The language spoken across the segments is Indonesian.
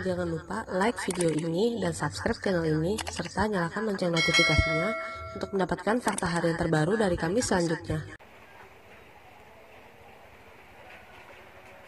Jangan lupa like video ini dan subscribe channel ini, serta nyalakan lonceng notifikasinya untuk mendapatkan fakta harian terbaru dari kami selanjutnya.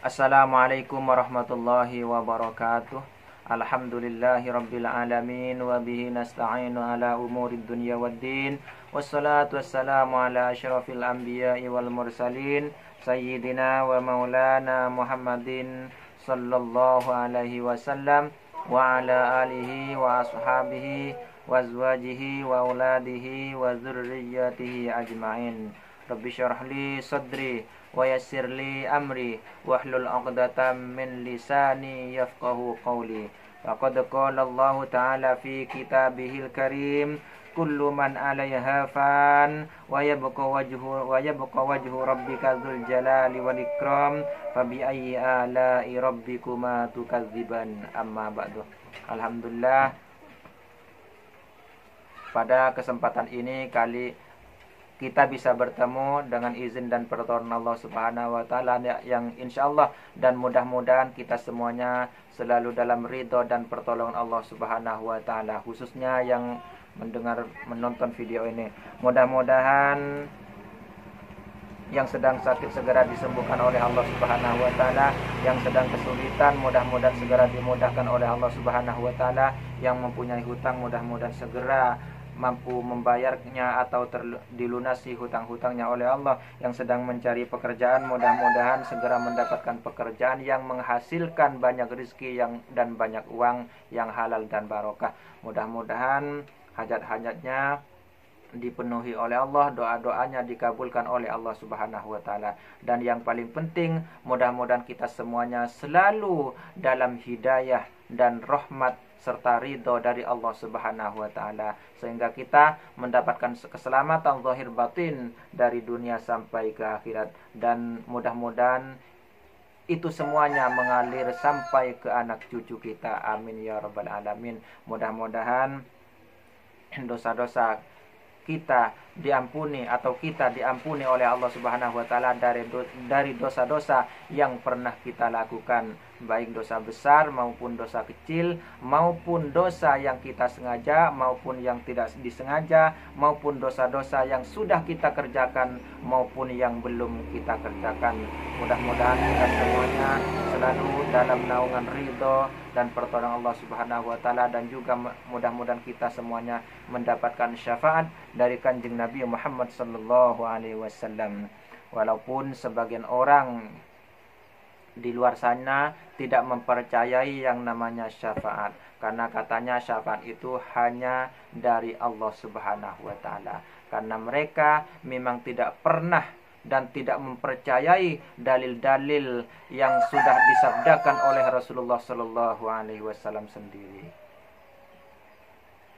Assalamualaikum warahmatullahi wabarakatuh. Alhamdulillahi rabbil alamin wa bihi nasta'inu ala umurid dunya waddin. Wassalatu wassalamu ala asyrafil anbiya'i wal mursalin sayyidina wa maulana Muhammadin sallallahu alaihi wasallam wa ala alihi wa ashabihi wa azwajihi wa auladihi wa dzurriyyatihi ajmain. Rabbi syrah li sadri wa yassir li amri wahlul 'uqdatam min lisani yafqahu qawli. Faqad qala Allah ta'ala fi kitabihil karim, kullu man 'alaiha fan wa yabqa wajhu rabbika dzul jalali wal ikram, fa bi ayyi ala'i rabbikuma tukadziban. Amma ba'du. Alhamdulillah, pada kesempatan ini kita bisa bertemu dengan izin dan pertolongan Allah Subhanahu wa taala yang insyaallah dan mudah-mudahan kita semuanya selalu dalam ridho dan pertolongan Allah Subhanahu wa taala, khususnya yang menonton video ini. Mudah-mudahan yang sedang sakit segera disembuhkan oleh Allah Subhanahu wa taala, yang sedang kesulitan mudah-mudahan segera dimudahkan oleh Allah Subhanahu wa taala, yang mempunyai hutang mudah-mudahan segera mampu membayarnya atau dilunasi hutang-hutangnya oleh Allah, yang sedang mencari pekerjaan mudah-mudahan segera mendapatkan pekerjaan yang menghasilkan banyak rezeki dan banyak uang yang halal dan barokah. Mudah-mudahan hajat-hajatnya dipenuhi oleh Allah, doa-doanya dikabulkan oleh Allah Subhanahu wa taala. Dan yang paling penting, mudah-mudahan kita semuanya selalu dalam hidayah dan rahmat serta ridho dari Allah Subhanahu wa taala, sehingga kita mendapatkan keselamatan zahir batin dari dunia sampai ke akhirat. Dan mudah-mudahan itu semuanya mengalir sampai ke anak cucu kita. Amin ya rabbal alamin. Mudah-mudahan dosa-dosa kita diampuni atau kita diampuni oleh Allah Subhanahu wa taala dari dosa-dosa yang pernah kita lakukan, baik dosa besar maupun dosa kecil, maupun dosa yang kita sengaja maupun yang tidak disengaja, maupun dosa-dosa yang sudah kita kerjakan maupun yang belum kita kerjakan. Mudah-mudahan kita semuanya selalu dalam naungan ridho dan pertolongan Allah Subhanahu wa taala, dan juga mudah-mudahan kita semuanya mendapatkan syafaat dari Kanjeng Nabi Muhammad sallallahu alaihi wasallam. Walaupun sebagian orang di luar sana tidak mempercayai yang namanya syafaat, karena katanya syafaat itu hanya dari Allah Subhanahu wa taala, karena mereka memang tidak pernah dan tidak mempercayai dalil-dalil yang sudah disabdakan oleh Rasulullah sallallahu alaihi wasallam sendiri.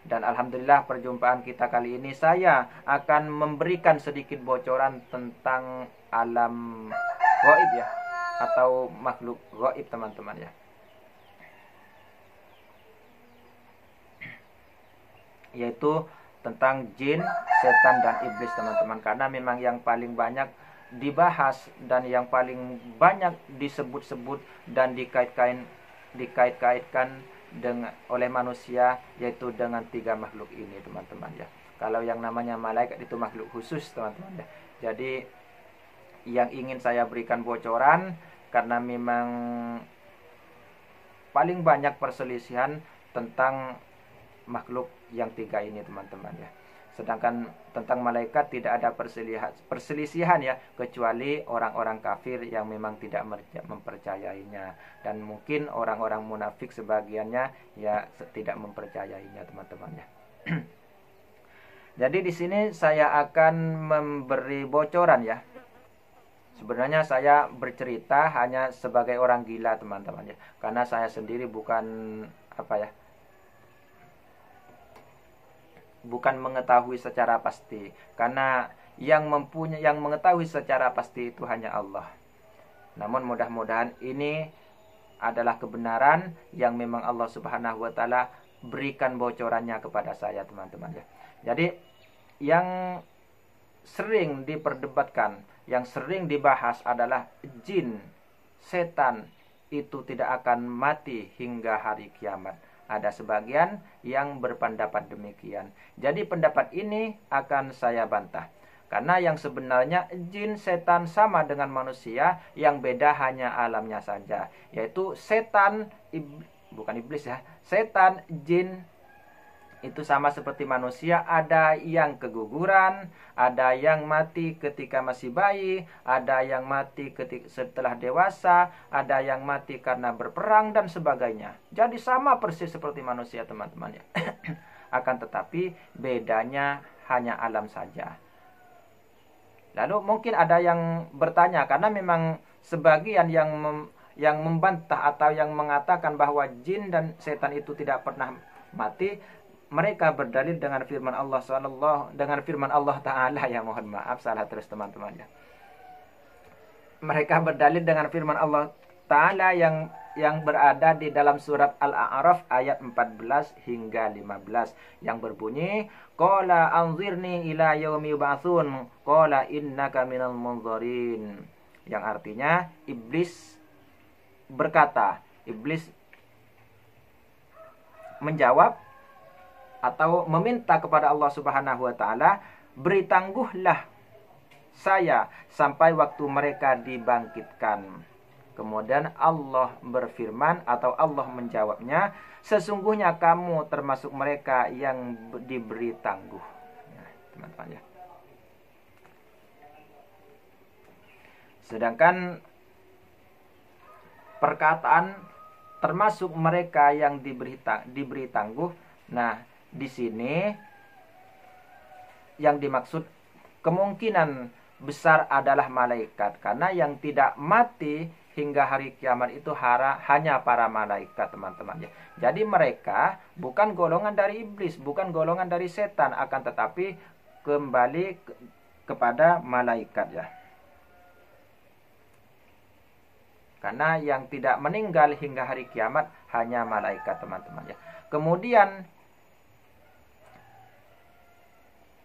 Dan alhamdulillah, perjumpaan kita kali ini saya akan memberikan sedikit bocoran tentang alam gaib ya, atau makhluk gaib teman-teman ya. Yaitu tentang jin, setan dan iblis teman-teman. Karena memang yang paling banyak dibahas dan yang paling banyak disebut-sebut dan dikait-kaitkan oleh manusia, yaitu dengan tiga makhluk ini teman-teman ya. Kalau yang namanya malaikat itu makhluk khusus teman-teman ya. Jadi yang ingin saya berikan bocoran, karena memang paling banyak perselisihan tentang makhluk yang tiga ini teman-teman ya. Sedangkan tentang malaikat tidak ada perselisihan ya, kecuali orang-orang kafir yang memang tidak mempercayainya, dan mungkin orang-orang munafik sebagiannya ya tidak mempercayainya teman-teman ya. Jadi di sini saya akan memberi bocoran ya. Sebenarnya saya bercerita hanya sebagai orang gila teman-teman ya, karena saya sendiri bukan bukan mengetahui secara pasti, karena yang mengetahui secara pasti itu hanya Allah. Namun mudah-mudahan ini adalah kebenaran yang memang Allah Subhanahu wa taala berikan bocorannya kepada saya teman-teman ya. Jadi yang sering diperdebatkan, yang sering dibahas adalah jin, setan, itu tidak akan mati hingga hari kiamat. Ada sebagian yang berpendapat demikian. Jadi pendapat ini akan saya bantah. Karena yang sebenarnya jin setan sama dengan manusia, yang beda hanya alamnya saja. Yaitu setan, bukan iblis ya, setan, jin itu sama seperti manusia. Ada yang keguguran, ada yang mati ketika masih bayi, ada yang mati setelah dewasa, ada yang mati karena berperang dan sebagainya. Jadi sama persis seperti manusia, teman-teman ya. Akan tetapi bedanya hanya alam saja. Lalu mungkin ada yang bertanya, karena memang sebagian yang membantah atau yang mengatakan bahwa jin dan setan itu tidak pernah mati, mereka berdalil dengan firman Allah Ta'ala, ya mohon maaf salah terus teman-teman ya. Mereka berdalil dengan firman Allah Ta'ala yang berada di dalam surat Al-A'raf ayat 14 hingga 15 yang berbunyi, qala anzirni ila yaumi yub'atsun qala innaka minal munzirin, yang artinya iblis berkata, iblis menjawab atau meminta kepada Allah Subhanahu wa taala, beri tangguhlah saya sampai waktu mereka dibangkitkan. Kemudian Allah berfirman atau Allah menjawabnya, sesungguhnya kamu termasuk mereka yang diberi tangguh. Nah, teman-teman ya. Sedangkan perkataan termasuk mereka yang diberi tangguh, nah di sini yang dimaksud kemungkinan besar adalah malaikat, karena yang tidak mati hingga hari kiamat itu hanya para malaikat, teman-teman ya. Jadi mereka bukan golongan dari iblis, bukan golongan dari setan, akan tetapi kembali kepada malaikat ya. Karena yang tidak meninggal hingga hari kiamat hanya malaikat, teman-teman ya. Kemudian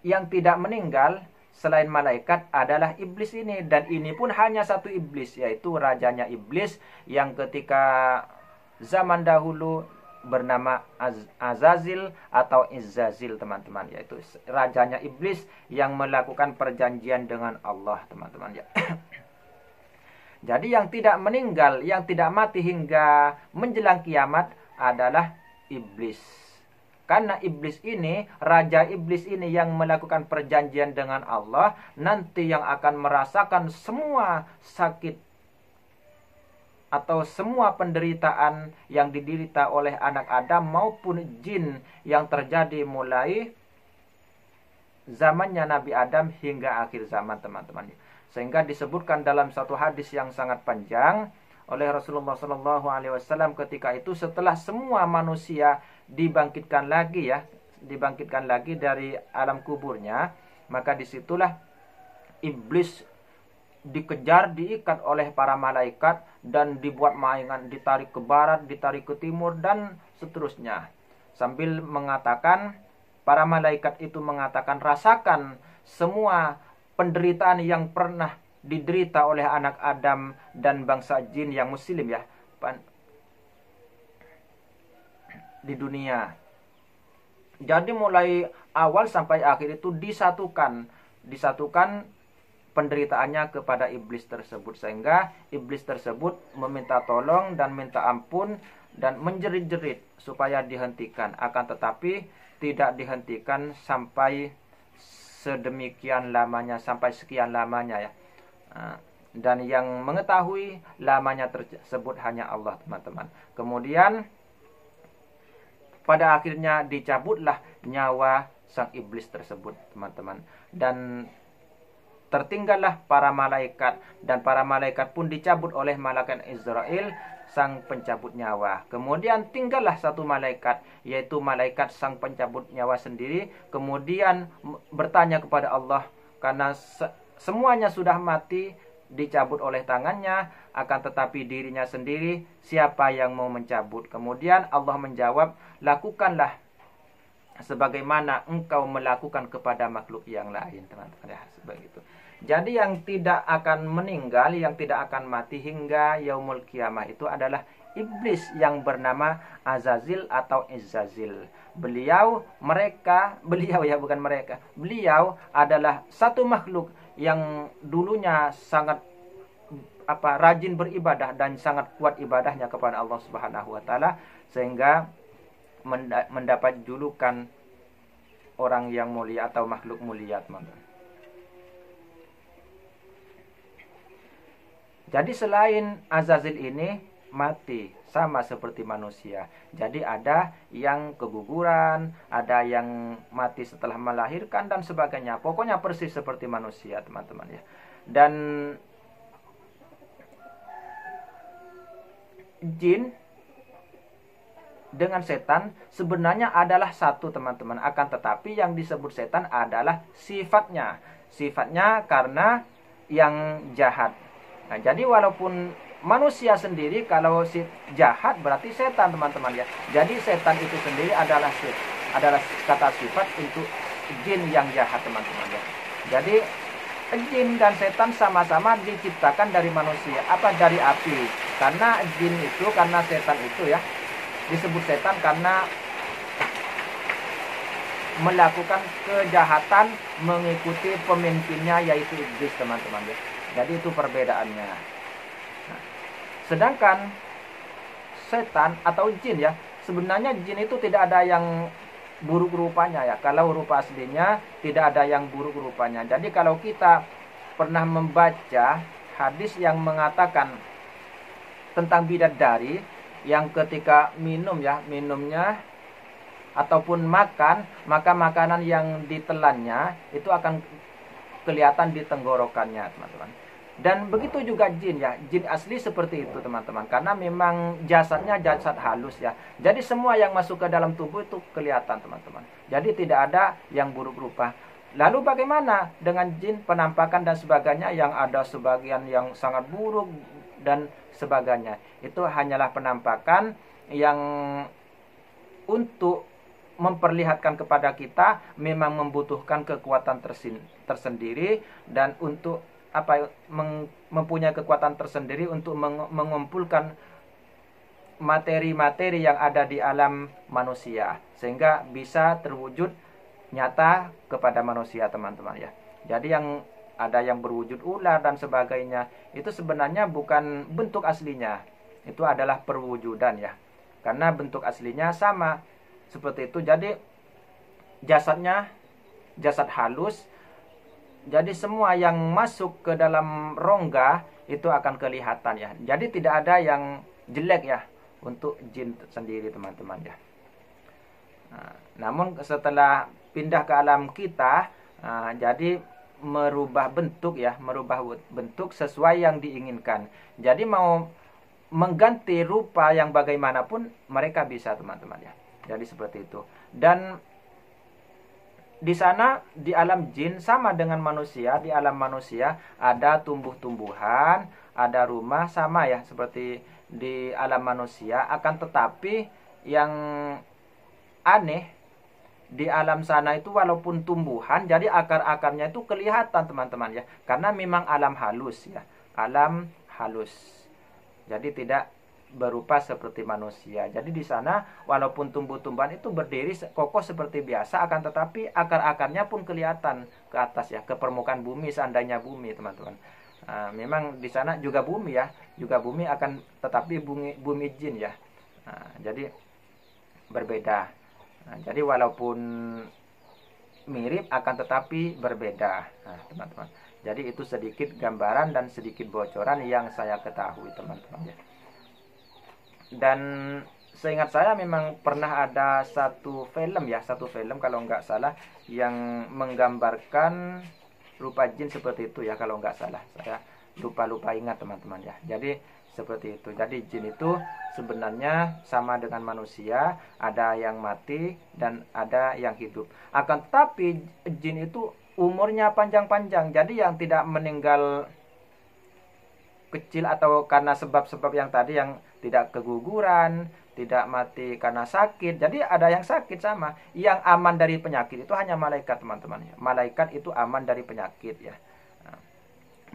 yang tidak meninggal selain malaikat adalah iblis ini. Dan ini pun hanya satu iblis, yaitu rajanya iblis yang ketika zaman dahulu bernama Azazil atau Izzazil, teman-teman. Yaitu rajanya iblis yang melakukan perjanjian dengan Allah, teman-teman ya. Jadi yang tidak meninggal, yang tidak mati hingga menjelang kiamat adalah iblis. Karena iblis ini, raja iblis ini yang melakukan perjanjian dengan Allah, nanti yang akan merasakan semua sakit atau semua penderitaan yang diderita oleh anak Adam maupun jin yang terjadi mulai zamannya Nabi Adam hingga akhir zaman, teman-teman. Sehingga disebutkan dalam satu hadis yang sangat panjang oleh Rasulullah SAW ketika itu, setelah semua manusia dibangkitkan lagi dari alam kuburnya, maka disitulah iblis dikejar, diikat oleh para malaikat dan dibuat mainan, ditarik ke barat, ditarik ke timur dan seterusnya, sambil mengatakan, para malaikat itu mengatakan, rasakan semua penderitaan yang pernah diderita oleh anak Adam dan bangsa jin yang muslim ya di dunia. Jadi mulai awal sampai akhir itu disatukan penderitaannya kepada iblis tersebut, sehingga iblis tersebut meminta tolong dan minta ampun dan menjerit-jerit supaya dihentikan, akan tetapi tidak dihentikan sampai sedemikian lamanya, sampai sekian lamanya ya. Dan yang mengetahui lamanya tersebut hanya Allah, teman-teman. Kemudian pada akhirnya dicabutlah nyawa sang iblis tersebut, teman-teman. Dan tertinggallah para malaikat, dan para malaikat pun dicabut oleh malaikat Israel, sang pencabut nyawa. Kemudian tinggallah satu malaikat, yaitu malaikat sang pencabut nyawa sendiri. Kemudian bertanya kepada Allah, karena semuanya sudah mati, dicabut oleh tangannya, akan tetapi dirinya sendiri, siapa yang mau mencabut? Kemudian Allah menjawab, lakukanlah sebagaimana engkau melakukan kepada makhluk yang lain, teman-teman ya, seperti itu. Jadi yang tidak akan meninggal, yang tidak akan mati hingga yaumul kiamah itu adalah iblis yang bernama Azazil atau Izzazil. Beliau ya, bukan mereka. Beliau adalah satu makhluk yang dulunya sangat rajin beribadah dan sangat kuat ibadahnya kepada Allah Subhanahu wa taala, sehingga mendapat julukan orang yang mulia atau makhluk mulia, teman-teman. Jadi selain Azazil ini mati sama seperti manusia. Jadi ada yang keguguran, ada yang mati setelah melahirkan dan sebagainya. Pokoknya persis seperti manusia, teman-teman ya. Dan jin dengan setan sebenarnya adalah satu, teman-teman. Akan tetapi yang disebut setan adalah sifatnya. Sifatnya karena yang jahat. Nah, jadi walaupun manusia sendiri kalau jahat berarti setan, teman-teman ya. Jadi setan itu sendiri adalah kata sifat untuk jin yang jahat, teman-teman ya. Jadi jin dan setan sama-sama diciptakan dari manusia, dari api. Karena jin itu, karena setan itu ya, disebut setan karena melakukan kejahatan mengikuti pemimpinnya yaitu iblis, teman-teman ya. Jadi itu perbedaannya. Nah, sedangkan setan atau jin ya, sebenarnya jin itu tidak ada yang buruk rupanya ya. Kalau rupa aslinya tidak ada yang buruk rupanya. Jadi kalau kita pernah membaca hadis yang mengatakan tentang bidadari yang ketika minumnya ataupun makan, maka makanan yang ditelannya itu akan kelihatan di tenggorokannya, teman-teman. Dan begitu juga jin ya, jin asli seperti itu, teman-teman, karena memang jasadnya jasad halus ya. Jadi semua yang masuk ke dalam tubuh itu kelihatan, teman-teman. Jadi tidak ada yang buruk rupa. Lalu bagaimana dengan jin, penampakan dan sebagainya, yang ada sebagian yang sangat buruk dan sebagainya. Itu hanyalah penampakan yang untuk memperlihatkan kepada kita memang membutuhkan kekuatan tersendiri dan untuk mempunyai kekuatan tersendiri untuk mengumpulkan materi-materi yang ada di alam manusia sehingga bisa terwujud nyata kepada manusia, teman-teman ya. Jadi yang ada yang berwujud ular dan sebagainya itu sebenarnya bukan bentuk aslinya, itu adalah perwujudan ya, karena bentuk aslinya sama seperti itu. Jadi jasadnya jasad halus. Jadi semua yang masuk ke dalam rongga itu akan kelihatan ya. Jadi tidak ada yang jelek ya untuk jin sendiri, teman-teman ya. Nah, namun setelah pindah ke alam kita, jadi merubah bentuk sesuai yang diinginkan. Jadi mau mengganti rupa yang bagaimanapun mereka bisa, teman-teman ya. Jadi seperti itu. Dan di sana di alam jin sama dengan manusia. Di alam manusia ada tumbuh-tumbuhan, ada rumah, sama ya seperti di alam manusia. Akan tetapi yang aneh di alam sana itu walaupun tumbuhan, jadi akar-akarnya itu kelihatan, teman-teman ya. Karena memang alam halus ya, alam halus. Jadi tidak berupa seperti manusia. Jadi di sana walaupun tumbuh-tumbuhan itu berdiri kokoh seperti biasa, akan tetapi akar-akarnya pun kelihatan ke atas ya, ke permukaan bumi seandainya bumi, teman-teman. Memang di sana juga bumi ya, juga bumi akan tetapi bumi jin ya. Jadi berbeda. Jadi walaupun mirip akan tetapi berbeda, teman-teman. Jadi itu sedikit gambaran dan sedikit bocoran yang saya ketahui, teman-teman ya. Dan seingat saya memang pernah ada satu film kalau nggak salah yang menggambarkan rupa jin seperti itu ya, kalau nggak salah. Saya lupa ingat, teman-teman ya. Jadi seperti itu. Jadi jin itu sebenarnya sama dengan manusia, ada yang mati dan ada yang hidup. Akan tetapi jin itu umurnya panjang-panjang. Jadi yang tidak meninggal kecil atau karena sebab-sebab yang tadi, yang tidak keguguran, tidak mati karena sakit. Jadi ada yang sakit sama. Yang aman dari penyakit itu hanya malaikat, teman-teman. Malaikat itu aman dari penyakit ya.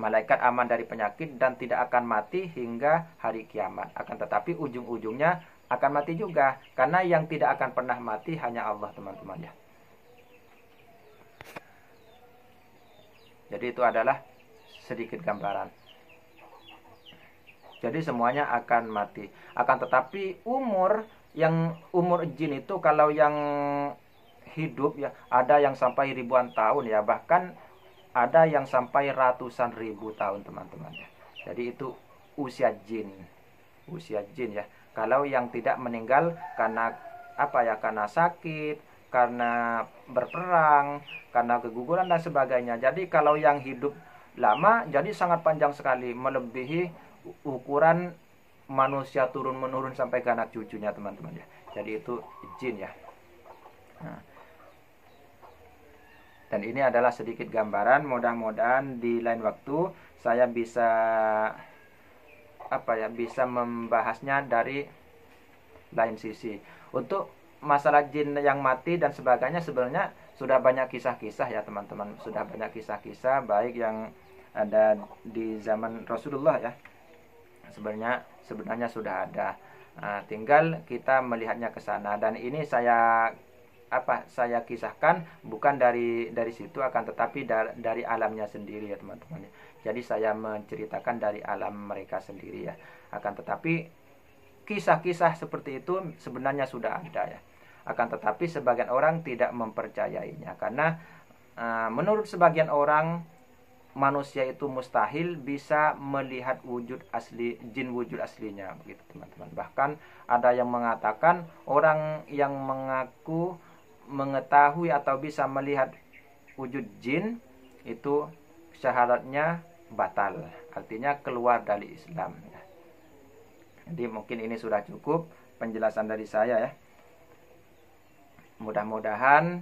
Malaikat aman dari penyakit dan tidak akan mati hingga hari kiamat. Akan tetapi ujung-ujungnya akan mati juga. Karena yang tidak akan pernah mati hanya Allah, teman-teman ya. Jadi itu adalah sedikit gambaran. Jadi semuanya akan mati. Akan tetapi umur jin itu kalau yang hidup ya ada yang sampai ribuan tahun ya, bahkan ada yang sampai ratusan ribu tahun, teman-teman ya. Jadi itu usia jin. Usia jin ya. Kalau yang tidak meninggal karena apa ya? Karena sakit, karena berperang, karena keguguran dan sebagainya. Jadi kalau yang hidup lama jadi sangat panjang sekali, melebihi ukuran manusia turun menurun sampai ke anak cucunya, teman-teman ya. Jadi itu jin ya. Nah, dan ini adalah sedikit gambaran. Mudah-mudahan di lain waktu saya bisa bisa membahasnya dari lain sisi. Untuk masalah jin yang mati dan sebagainya sebenarnya sudah banyak kisah-kisah ya, teman-teman. Sudah banyak kisah-kisah baik yang ada di zaman Rasulullah ya. Sebenarnya sudah ada. Tinggal kita melihatnya ke sana. Dan ini saya kisahkan bukan dari situ, akan tetapi dari alamnya sendiri ya, teman-teman. Jadi saya menceritakan dari alam mereka sendiri ya. Akan tetapi kisah-kisah seperti itu sebenarnya sudah ada ya. Akan tetapi sebagian orang tidak mempercayainya karena menurut sebagian orang manusia itu mustahil bisa melihat wujud asli jin, wujud aslinya begitu, teman-teman. Bahkan ada yang mengatakan orang yang mengaku mengetahui atau bisa melihat wujud jin itu syahadatnya batal, artinya keluar dari Islam. Jadi mungkin ini sudah cukup penjelasan dari saya ya. Mudah-mudahan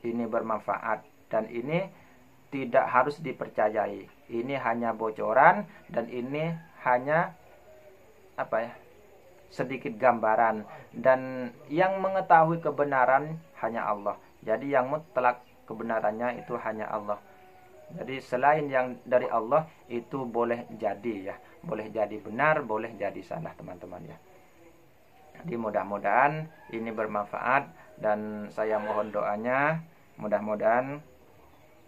ini bermanfaat dan ini tidak harus dipercayai. Ini hanya bocoran dan ini hanya sedikit gambaran, dan yang mengetahui kebenaran hanya Allah. Jadi yang mutlak kebenarannya itu hanya Allah. Jadi selain yang dari Allah itu boleh jadi ya, boleh jadi benar, boleh jadi salah, teman-teman ya. Jadi mudah-mudahan ini bermanfaat dan saya mohon doanya, mudah-mudahan,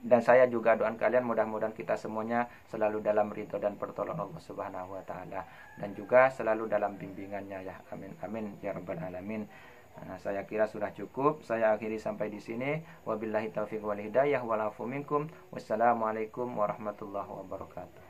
dan saya juga doakan kalian mudah-mudahan kita semuanya selalu dalam ridho dan pertolongan Allah Subhanahu wa taala, dan juga selalu dalam bimbingannya ya. Amin amin ya rabbal alamin. Nah, saya kira sudah cukup. Saya akhiri sampai di sini. Wabillahi taufiq wal hidayah wal afu minkum. Wassalamualaikum warahmatullahi wabarakatuh.